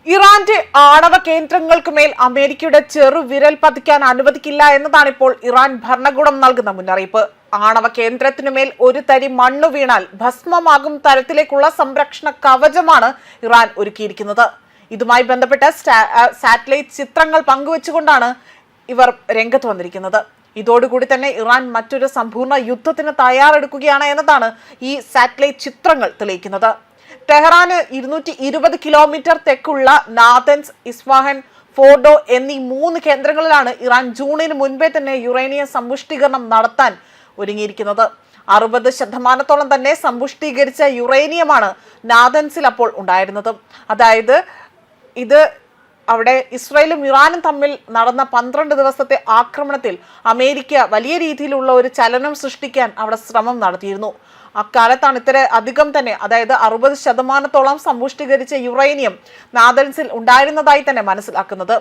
ഇറാന്റെ ആണവ കേന്ദ്രങ്ങൾക്ക് മേൽ അമേരിക്കയുടെ ചെറുവിരൽ പതിക്കാൻ അനുവദിക്കില്ല എന്നതാണ് ഇപ്പോൾ ഇറാൻ ഭരണകൂടം നൽകുന്ന മുന്നറിയിപ്പ്. ആണവ കേന്ദ്രത്തിനുമേൽ ഒരു തരി മണ്ണു വീണാൽ ഭസ്മമാകും തരത്തിലേക്കുള്ള സംരക്ഷണ കവചമാണ് ഇറാൻ ഒരുക്കിയിരിക്കുന്നത്. ഇതുമായി ബന്ധപ്പെട്ട സാറ്റലൈറ്റ് ചിത്രങ്ങൾ പങ്കുവച്ചുകൊണ്ടാണ് ഇവർ രംഗത്ത് വന്നിരിക്കുന്നത്. ഇതോടുകൂടി തന്നെ ഇറാൻ മറ്റൊരു സമ്പൂർണ്ണ യുദ്ധത്തിന് തയ്യാറെടുക്കുകയാണ് എന്നതാണ് ഈ സാറ്റലൈറ്റ് ചിത്രങ്ങൾ തെളിയിക്കുന്നത്. ടെഹ്റാന് 220 കിലോമീറ്റർ തെക്കുള്ള നാതൻസ്, ഇസ്ഫഹാൻ, ഫോർഡോ എന്നീ 3 കേന്ദ്രങ്ങളിലാണ് ഇറാൻ ജൂണിന് മുൻപേ തന്നെ യുറേനിയം സമ്പുഷ്ടീകരണം നടത്താൻ ഒരുങ്ങിയിരിക്കുന്നത്. 60% തന്നെ സമ്പുഷ്ടീകരിച്ച യുറേനിയമാണ് നാതൻസിൽ അപ്പോൾ ഉണ്ടായിരുന്നത്. അതായത് ഇത് അവിടെ ഇസ്രായേലും ഇറാനും തമ്മിൽ നടന്ന 12 ദിവസത്തെ ആക്രമണത്തിൽ അമേരിക്ക വലിയ രീതിയിലുള്ള ഒരു ചലനം സൃഷ്ടിക്കാൻ അവിടെ ശ്രമം നടത്തിയിരുന്നു. അക്കാലത്താണ് അധികം തന്നെ, അതായത് 60% സമ്പുഷ്ടീകരിച്ച യുറേനിയം നാതൻസിൽ ഉണ്ടായിരുന്നതായി തന്നെ മനസ്സിലാക്കുന്നത്.